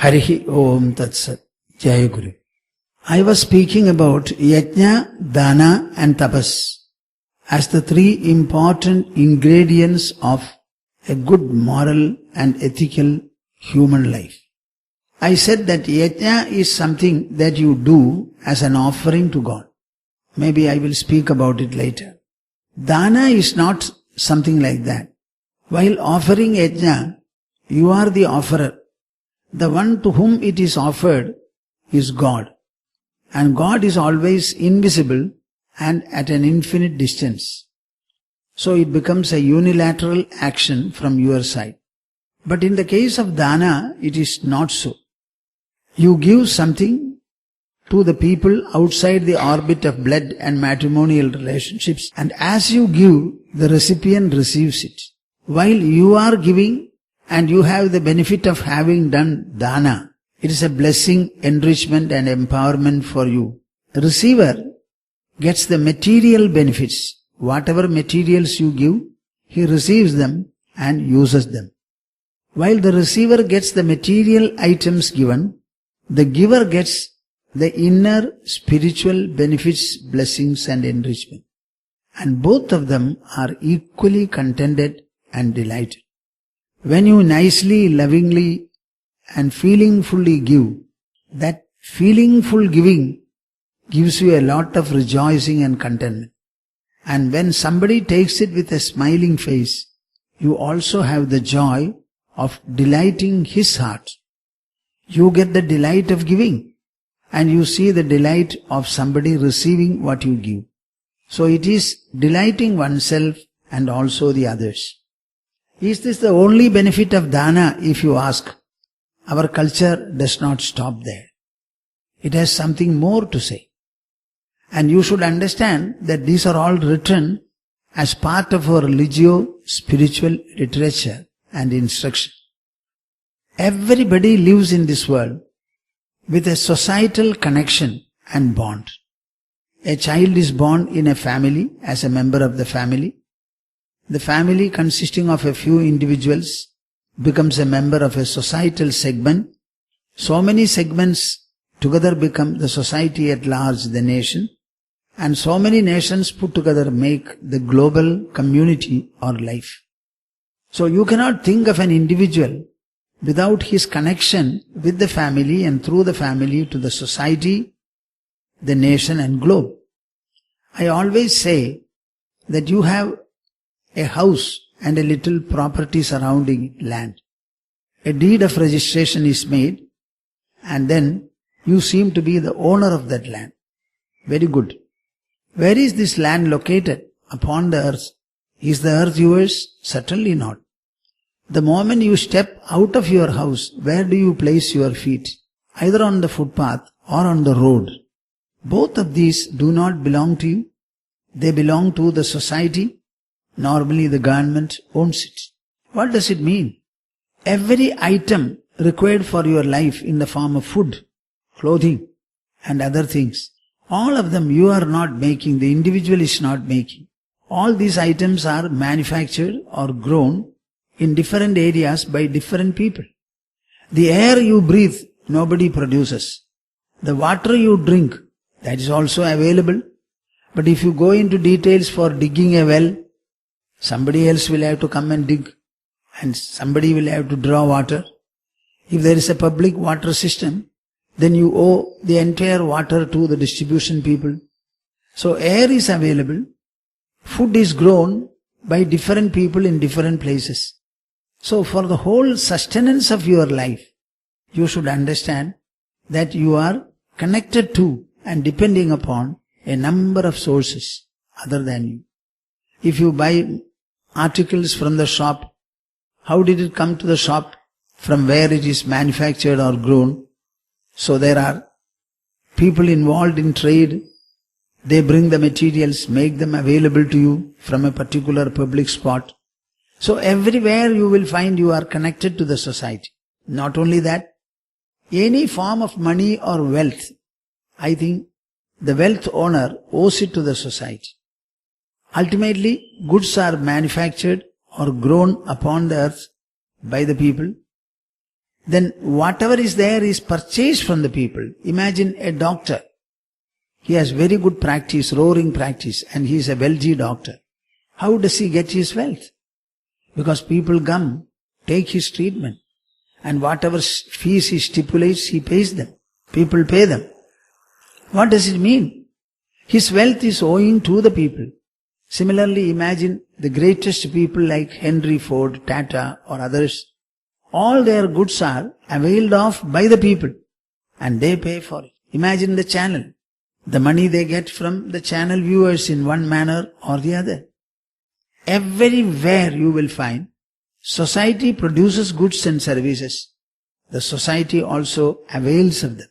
Harihi Om Tat Sat. Jai Guru. I was speaking about Yajna, Dana and Tapas as the three important ingredients of a good moral and ethical human life. I said that Yajna is something that you do as an offering to God. Maybe I will speak about it later. Dana is not something like that. While offering Yajna, you are the offerer. The one to whom it is offered is God. And God is always invisible and at an infinite distance. So it becomes a unilateral action from your side. But in the case of Dana, it is not so. You give something to the people outside the orbit of blood and matrimonial relationships, and as you give, the recipient receives it. While you are giving and you have the benefit of having done Dana, it is a blessing, enrichment and empowerment for you. The receiver gets the material benefits. Whatever materials you give, he receives them and uses them. While the receiver gets the material items given, the giver gets the inner spiritual benefits, blessings and enrichment. And both of them are equally contented and delighted. When you nicely, lovingly and feelingfully give, that feelingful giving gives you a lot of rejoicing and contentment. And when somebody takes it with a smiling face, you also have the joy of delighting his heart. You get the delight of giving, and you see the delight of somebody receiving what you give. So it is delighting oneself and also the others. Is this the only benefit of Dana, if you ask? Our culture does not stop there. It has something more to say. And you should understand that these are all written as part of our religio-spiritual literature and instruction. Everybody lives in this world with a societal connection and bond. A child is born in a family as a member of the family. The family, consisting of a few individuals, becomes a member of a societal segment. So many segments together become the society at large, the nation. And so many nations put together make the global community or life. So you cannot think of an individual without his connection with the family and through the family to the society, the nation and globe. I always say that you have a house and a little property surrounding land. A deed of registration is made and then you seem to be the owner of that land. Very good. Where is this land located? Upon the earth. Is the earth yours? Certainly not. The moment you step out of your house, where do you place your feet? Either on the footpath or on the road. Both of these do not belong to you. They belong to the society. Normally the government owns it. What does it mean? Every item required for your life in the form of food, clothing and other things, all of them you are not making, the individual is not making. All these items are manufactured or grown in different areas by different people. The air you breathe, nobody produces. The water you drink, that is also available. But if you go into details for digging a well, somebody else will have to come and dig, and somebody will have to draw water. If there is a public water system, then you owe the entire water to the distribution people. So air is available. Food is grown by different people in different places. So for the whole sustenance of your life, you should understand that you are connected to and depending upon a number of sources other than you. If you buy articles from the shop, how did it come to the shop? From where it is manufactured or grown. So there are people involved in trade. They bring the materials, make them available to you from a particular public spot. So everywhere you will find you are connected to the society. Not only that, any form of money or wealth, I think the wealth owner owes it to the society. Ultimately, goods are manufactured or grown upon the earth by the people. then whatever is there is purchased from the people. Imagine a doctor. He has very good practice, roaring practice, and he is a wealthy doctor. How does he get his wealth? Because people come, take his treatment, and whatever fees he stipulates, he pays them. People pay them. What does it mean? His wealth is owing to the people. Similarly, imagine the greatest people like Henry Ford, Tata or others. All their goods are availed of by the people and they pay for it. Imagine the channel. The money they get from the channel viewers in one manner or the other. Everywhere you will find society produces goods and services. The society also avails of them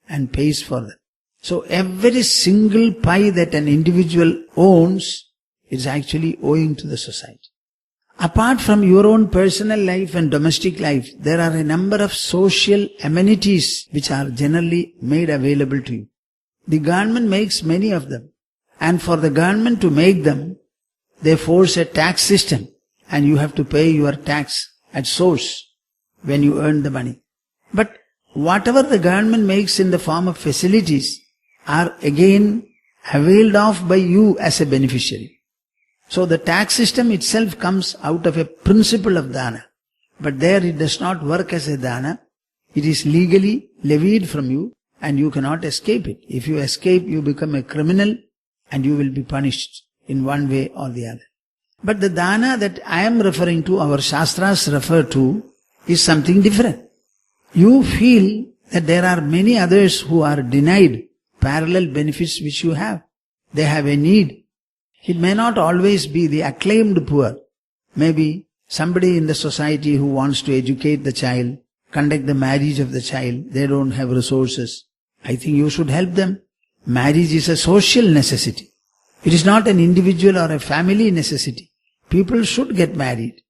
and pays for them. So every single pie that an individual owns is actually owing to the society. Apart from your own personal life and domestic life, there are a number of social amenities which are generally made available to you. The government makes many of them, and for the government to make them, they force a tax system, and you have to pay your tax at source when you earn the money. But whatever the government makes in the form of facilities are again availed of by you as a beneficiary. So the tax system itself comes out of a principle of Daana. But there it does not work as a Daana. It is legally levied from you and you cannot escape it. If you escape, you become a criminal and you will be punished in one way or the other. But the Daana that I am referring to, our Shastras refer to, is something different. You feel that there are many others who are denied parallel benefits which you have. They have a need. It may not always be the acclaimed poor. Maybe somebody in the society who wants to educate the child, conduct the marriage of the child, they don't have resources. I think you should help them. Marriage is a social necessity. It is not an individual or a family necessity. People should get married.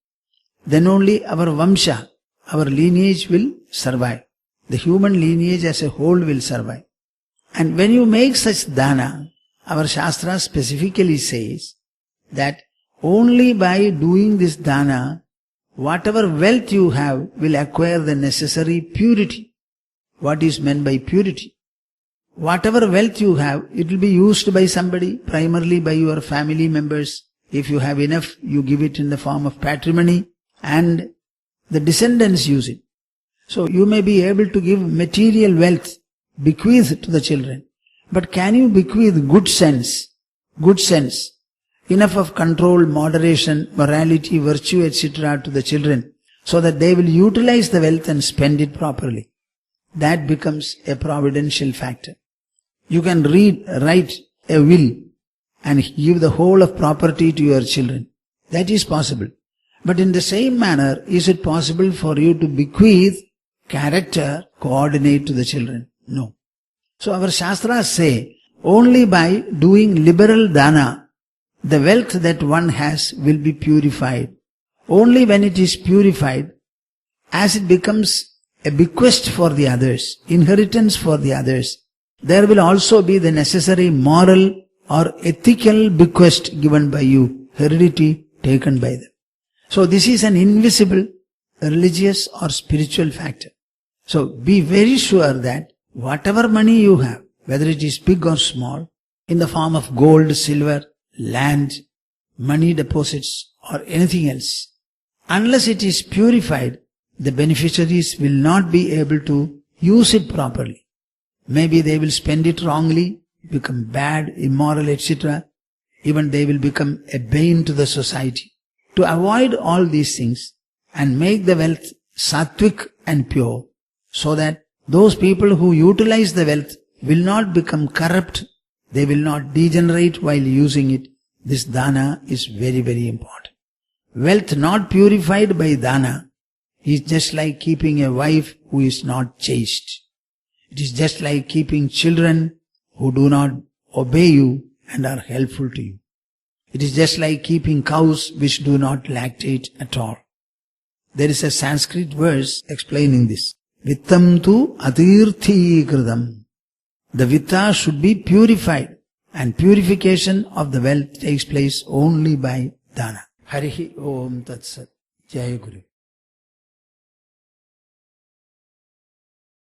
Then only our Vamsha, our lineage will survive. The human lineage as a whole will survive. And when you make such Daana, our Shastra specifically says that only by doing this Daana, whatever wealth you have will acquire the necessary purity. What is meant by purity? Whatever wealth you have, it will be used by somebody, primarily by your family members. If you have enough, you give it in the form of patrimony and the descendants use it. So you may be able to give material wealth, bequeath to the children. But can you bequeath good sense, enough of control, moderation, morality, virtue, etc. to the children so that they will utilize the wealth and spend it properly? That becomes a providential factor. You can write a will and give the whole of property to your children. That is possible. But in the same manner, is it possible for you to bequeath character, coordinate to the children? No. So our Shastras say, only by doing liberal Daana, the wealth that one has will be purified. Only when it is purified, as it becomes a bequest for the others, inheritance for the others, there will also be the necessary moral or ethical bequest given by you, heredity taken by them. So this is an invisible religious or spiritual factor. So be very sure that whatever money you have, whether it is big or small, in the form of gold, silver, land, money deposits or anything else, unless it is purified, the beneficiaries will not be able to use it properly. Maybe they will spend it wrongly, become bad, immoral, etc. Even they will become a bane to the society. To avoid all these things and make the wealth sattvic and pure, so that those people who utilize the wealth will not become corrupt, they will not degenerate while using it. This Daana is very, very important. Wealth not purified by Daana is just like keeping a wife who is not chaste. It is just like keeping children who do not obey you and are helpful to you. It is just like keeping cows which do not lactate at all. There is a Sanskrit verse explaining this. Vittam tu atirthi kridam. The vitta should be purified, and purification of the wealth takes place only by Daana. Harihi Om Tat Sat. Jai Guru.